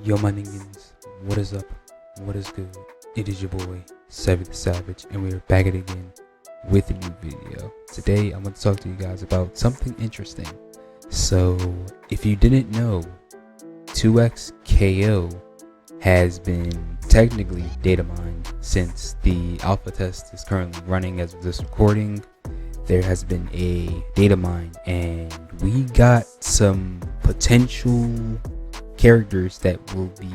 Yo, my ningens, what is up? What is good? It is your boy, Savvy the Savage, and we're back at it again with a new video. Today, I'm going to talk to you guys about something interesting. So, if you didn't know, 2x KO has been technically data mined since the alpha test is currently running as of this recording. There has been a data mine, and we got some potential characters that will be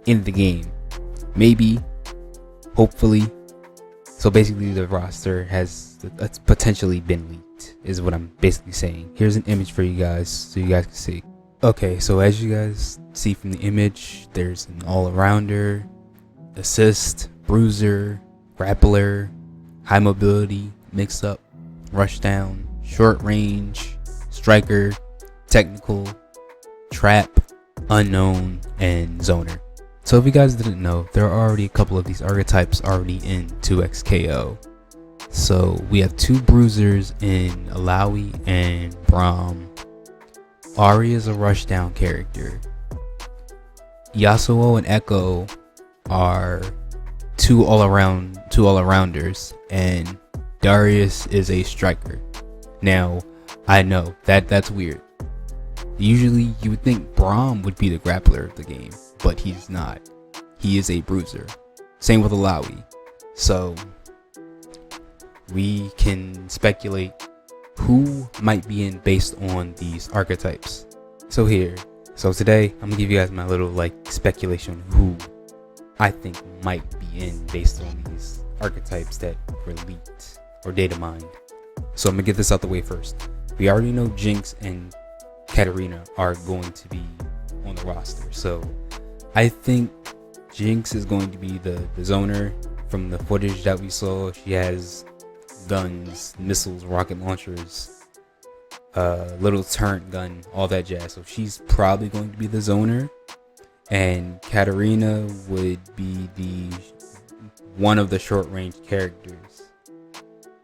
in the game, maybe, hopefully. So basically the roster has potentially been leaked is what I'm basically saying. Here's an image for you guys so you guys can see. Okay, so as you guys see from the image, there's an all-arounder, assist, bruiser, grappler, high mobility, mix up, rush down, short range, striker, technical, trap, unknown, and zoner. So if you guys didn't know, there are already a couple of these archetypes already in 2x KO. So we have two bruisers in Alawi and Braum. Ari is a rushdown character. Yasuo and Echo are two all-arounders, and Darius is a striker. Now, I know that's weird. Usually you would think Braum would be the grappler of the game, but he's not. He is a bruiser. Same with Alawi. So we can speculate who might be in based on these archetypes. So today I'm gonna give you guys my little speculation on who I think might be in based on these archetypes that were leaked or data mined. So I'm gonna get this out the way first. We already know Jinx and Katarina are going to be on the roster, so I think Jinx is going to be the zoner. From the footage that we saw, she has guns, missiles, rocket launchers, little turret gun, all that jazz, so she's probably going to be the zoner. And Katarina would be the one of the short range characters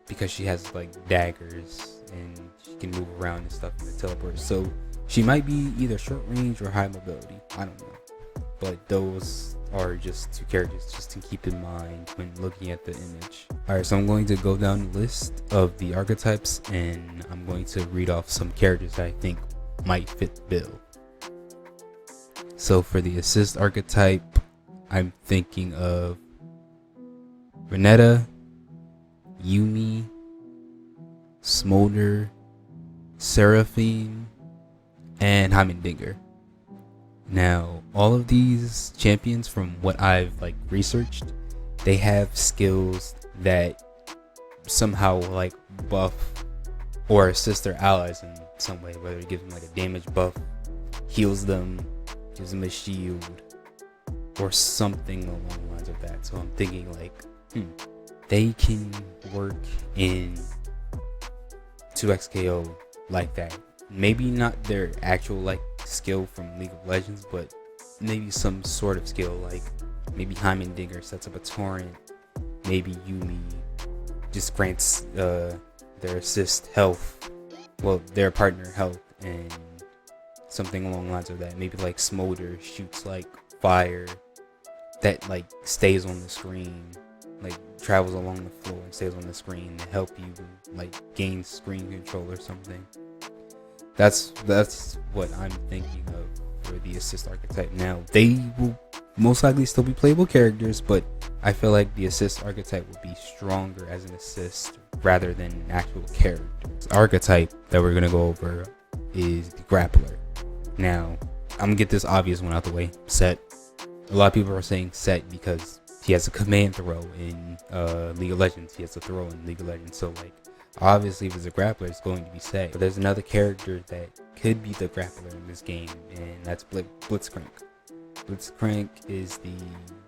because she has daggers and she can move around and stuff in the teleport. So she might be either short range or high mobility. I don't know. But those are just two characters just to keep in mind when looking at the image. Alright, so I'm going to go down the list of the archetypes and I'm going to read off some characters that I think might fit the bill. So for the assist archetype, I'm thinking of Renetta, Yumi, Smolder, Seraphine, and Heimendinger. Now, all of these champions, from what I've researched, they have skills that somehow buff or assist their allies in some way, whether it gives them a damage buff, heals them, gives them a shield, or something along the lines of that. So I'm thinking they can work in 2x KO like that. Maybe not their actual skill from League of Legends, but maybe some sort of skill, maybe Heimendinger sets up a torrent, maybe Yumi just grants their assist health, well, their partner health, and something along the lines of that. Maybe Smolder shoots fire that stays on the screen, travels along the floor and stays on the screen to help you gain screen control or something. That's what I'm thinking of for the assist archetype. Now, they will most likely still be playable characters, but I feel like the assist archetype will be stronger as an assist rather than an actual character. The archetype that we're gonna go over is the grappler. Now, I'm gonna get this obvious one out the way. Set. A lot of people are saying Set because he has a command throw in League of Legends. He has a throw in League of Legends. So obviously, if it's a grappler, it's going to be Set. But there's another character that could be the grappler in this game, and that's Blitzcrank. Blitzcrank is the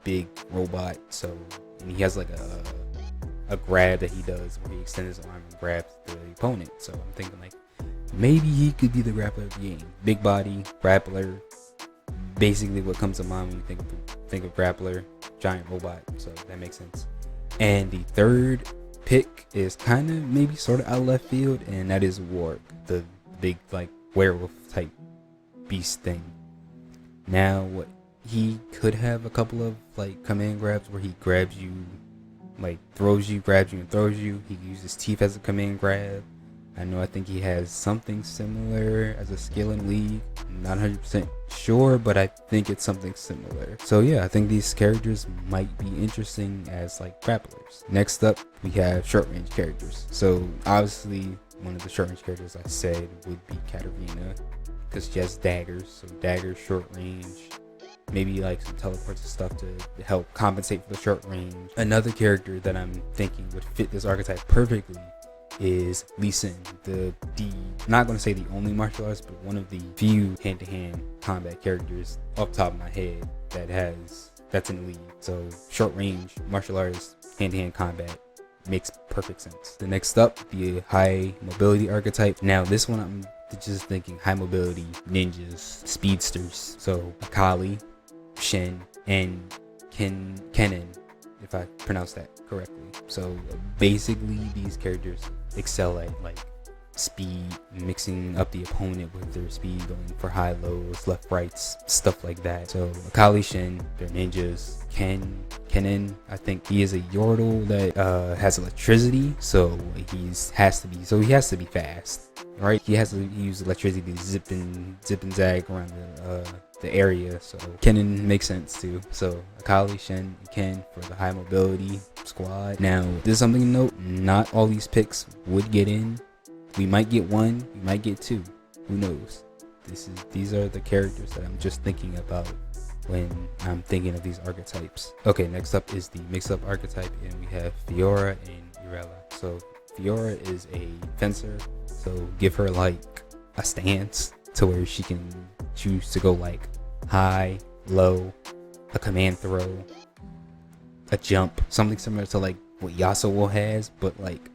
big robot, and he has a grab that he does where he extends his arm and grabs the opponent. So I'm thinking maybe he could be the grappler of the game. Big body, grappler, basically what comes to mind when you think of grappler, giant robot. So that makes sense. And the third pick is kind of maybe sort of out of left field, and that is Warg, the big werewolf type beast thing. Now, what he could have a couple of like command grabs where he grabs you, like throws you, grabs you, and throws you. He uses teeth as a command grab. I think he has something similar as a skill in League. I'm not 100% sure, but I think it's something similar. So yeah, I think these characters might be interesting as like grapplers. Next up, we have short range characters. So obviously, one of the short range characters I said would be Katarina, because she has daggers. So daggers, short range. Maybe like some teleports and stuff to help compensate for the short range. Another character that I'm thinking would fit this archetype perfectly is Lee Sin, not going to say the only martial artist, but one of the few hand-to-hand combat characters off the top of my head that's in League. So short range martial artist, hand-to-hand combat makes perfect sense. The next up, the high mobility archetype. Now this one I'm just thinking high mobility ninjas, speedsters. So Akali, Shen, and Kennen, if I pronounce that correctly. So basically these characters excel at like speed, mixing up the opponent with their speed, going for high lows, left rights, stuff like that. So Akali, Shen, they're ninjas. Kennen, I think he is a Yordle that has electricity, so he has to be fast, right? He has to use electricity to zip and zag around the area. So Kennen makes sense too. So Akali, Shen, and Ken for the high mobility squad. Now there's something to note: not all these picks would get in. We might get one, we might get two. Who knows? These are the characters that I'm just thinking about when I'm thinking of these archetypes. Okay, next up is the mix-up archetype, and we have Fiora and Irelia. So Fiora is a fencer, so give her like a stance to where she can choose to go like high, low, a command throw, a jump, something similar to like what Yasuo has, but like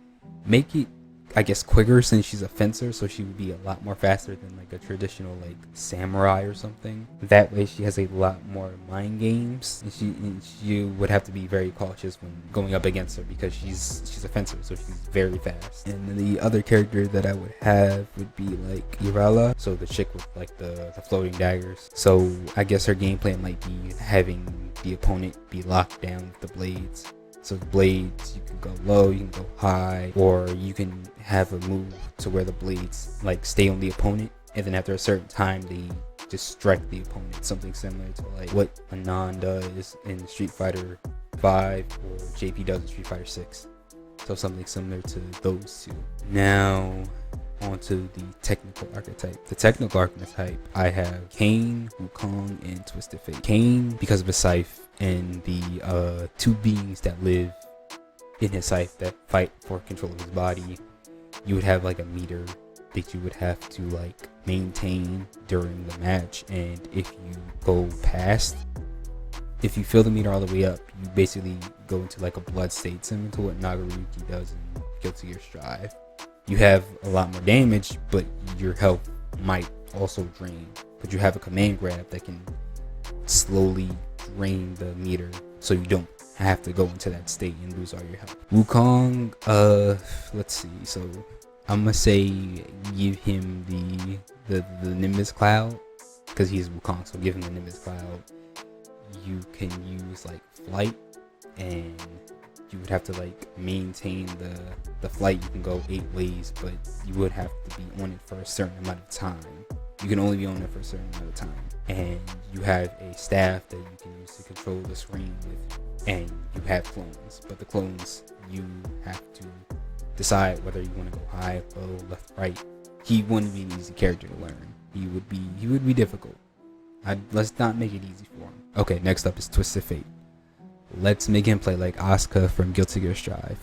make it, I guess, quicker, since she's a fencer, so she would be a lot more faster than like a traditional like samurai or something. That way she has a lot more mind games, and she would have to be very cautious when going up against her, because she's a fencer, so she's very fast. And then the other character that I would have would be like Irelia, so the chick with like the floating daggers. So I guess her game plan might be having the opponent be locked down with the blades. So the blades, you can go low, you can go high, or you can have a move to where the blades like stay on the opponent, and then after a certain time they just strike the opponent. Something similar to like what Anon does in Street Fighter 5 or JP does in Street Fighter 6. So something similar to those two. Now onto the technical archetype. The technical archetype, I have Kain, Wukong, and Twisted Fate. Kain, because of his scythe and the two beings that live in his scythe that fight for control of his body. You would have like a meter that you would have to like maintain during the match, and if you go past, if you fill the meter all the way up, you basically go into like a blood state, similar to what Nagaruki does in Guilty Gear Strive. You have a lot more damage, but your health might also drain. But you have a command grab that can slowly drain the meter, so you don't have to go into that state and lose all your health. Wukong, let's see. So I'm gonna say give him the Nimbus Cloud, because he's Wukong. So give him the Nimbus Cloud. You can use like flight, and you would have to like maintain the flight. You can go 8 ways, but you would have to be on it for a certain amount of time. You can only be on it for a certain amount of time. And you have a staff that you can use to control the screen with, and you have clones. But the clones, you have to decide whether you want to go high, low, left, right. He wouldn't be an easy character to learn. He would be difficult. Let's not make it easy for him. Okay, next up is Twisted Fate. Let's make him play like Asuka from Guilty Gear Strive.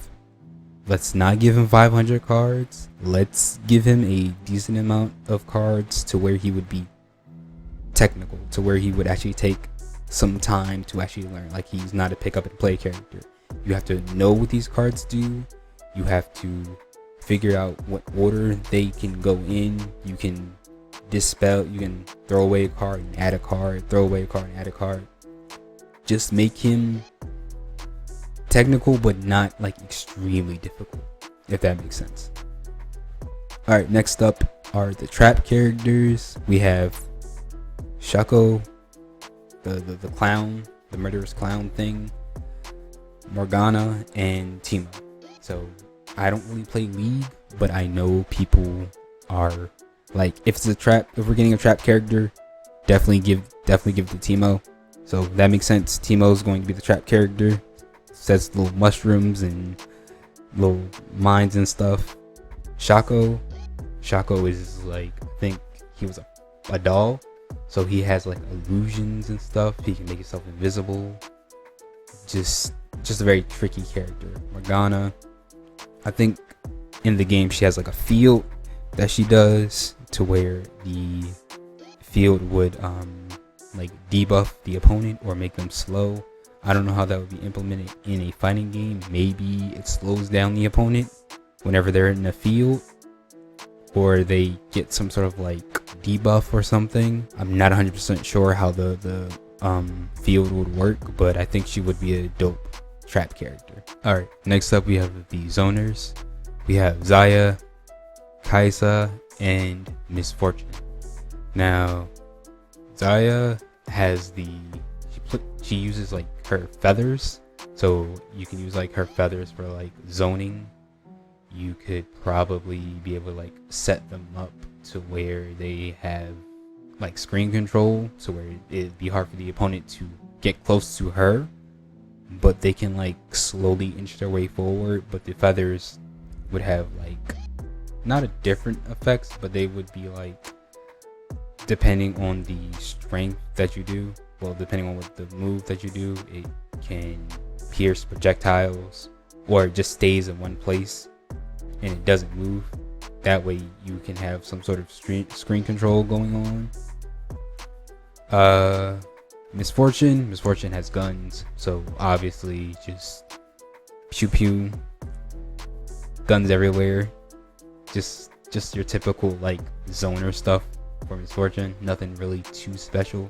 Let's not give him 500 cards. Let's give him a decent amount of cards to where he would be technical, to where he would actually take some time to actually learn. Like, he's not a pick up and play character. You have to know what these cards do. You have to figure out what order they can go in. You can dispel, you can throw away a card and add a card, throw away a card and add a card. Just make him technical, but not like extremely difficult, if that makes sense. Alright, next up are the trap characters. We have Shaco, the clown, the murderous clown thing, Morgana, and Teemo. So I don't really play League, but I know people are like, if it's a trap, if we're getting a trap character, definitely give it to Teemo. So that makes sense. Teemo is going to be the trap character. Sets little mushrooms and little mines and stuff. Shaco is like, I think he was a doll, so he has like illusions and stuff. He can make himself invisible. Just a very tricky character. Morgana, I think in the game she has like a field that she does to where the field would like debuff the opponent or make them slow. I don't know how that would be implemented in a fighting game. Maybe it slows down the opponent whenever they're in the field, or they get some sort of like debuff or something. I'm not 100% sure how the field would work, but I think she would be a dope trap character. Alright, next up we have the zoners. We have Xayah, Kaisa, and Miss Fortune. Now, Xayah has she uses like her feathers, so you can use like her feathers for like zoning. You could probably be able to like set them up to where they have like screen control, so where it'd be hard for the opponent to get close to her, but they can like slowly inch their way forward. But the feathers would have like not a different effects, but they would be like, depending on the strength that you do, well, depending on what the move that you do, it can pierce projectiles, or it just stays in one place and it doesn't move. That way you can have some sort of screen control going on. Miss Fortune has guns, so obviously just pew pew, guns everywhere. Just your typical like zoner stuff for Miss Fortune. Nothing really too special.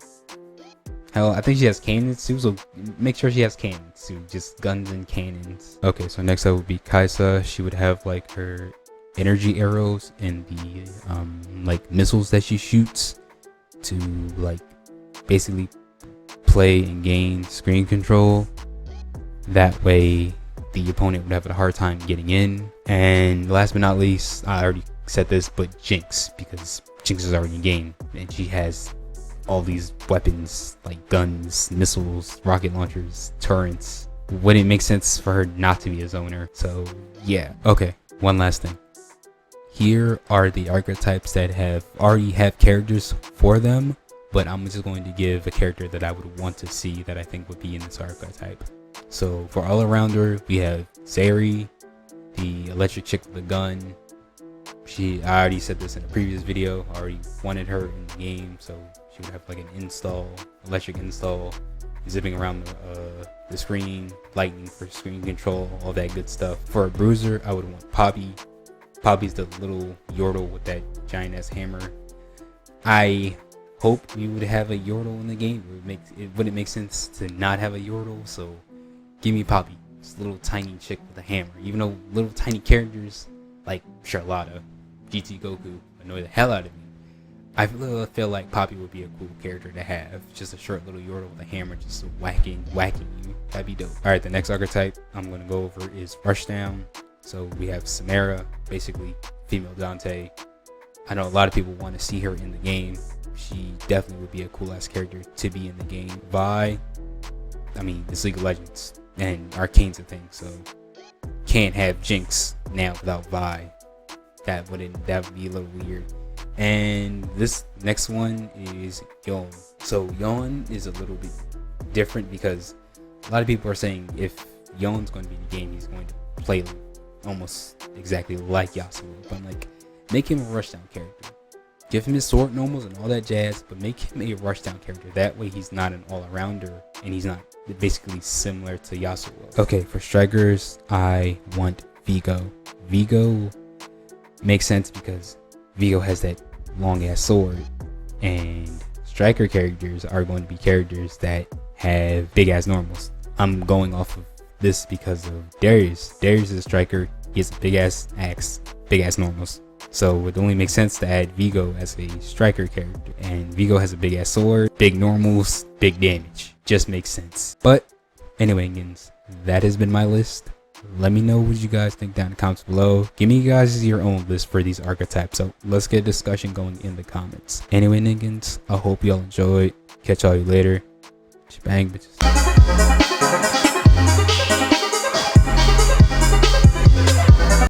Hell, I think she has cannons too, so make sure she has cannons too. Just guns and cannons. Okay, so next up would be Kaisa. She would have like her energy arrows and the like missiles that she shoots to like basically play and gain screen control. That way the opponent would have a hard time getting in. And last but not least, I already said this, but Jinx, because Jinx is already in game and she has all these weapons like guns, missiles, rocket launchers, turrets. Wouldn't make sense for her not to be a zoner. So yeah. Okay, one last thing. Here are the archetypes that already have characters for them, but I'm just going to give a character that I would want to see that I think would be in this archetype. So for all-arounder, we have Zeri, the electric chick with the gun. I already said this in a previous video. I already wanted her in the game, so she would have like an electric install, zipping around the screen, lightning for screen control, all that good stuff. For a bruiser, I would want Poppy. Poppy's the little Yordle with that giant ass hammer. I hope we would have a Yordle in the game. It wouldn't make sense to not have a Yordle, so give me Poppy. This little tiny chick with a hammer. Even though little tiny characters like Charlotta, GT Goku annoy the hell out of me, I feel like Poppy would be a cool character to have. Just a short little Yordle with a hammer, just whacking you. That'd be dope. Alright, the next archetype I'm going to go over is Rushdown. So we have Samara, basically female Dante. I know a lot of people want to see her in the game. She definitely would be a cool ass character to be in the game. Vi, I mean, it's League of Legends and Arcane's a thing, so can't have Jinx now without Vi. That would be a little weird. And this next one is Yon. So Yon is a little bit different because a lot of people are saying if Yon's going to be in the game, he's going to play almost exactly like Yasuo. But I'm like, make him a rushdown character. Give him his sword normals and all that jazz, but make him a rushdown character. That way he's not an all-arounder and he's not basically similar to Yasuo. Okay, for strikers, I want Vigo. Vigo makes sense because Vigo has that long ass sword, and striker characters are going to be characters that have big ass normals. I'm going off of this because of Darius. Darius is a striker. He has a big ass axe, big ass normals. So it would only make sense to add Vigo as a striker character. And Vigo has a big ass sword, big normals, big damage. Just makes sense. But anyway, Ningens, that has been my list. Let me know what you guys think down in the comments below. Give me guys your own list for these archetypes. So let's get a discussion going in the comments. Anyway, Ningens, I hope y'all enjoyed. Catch all you later. Shebang, bitches.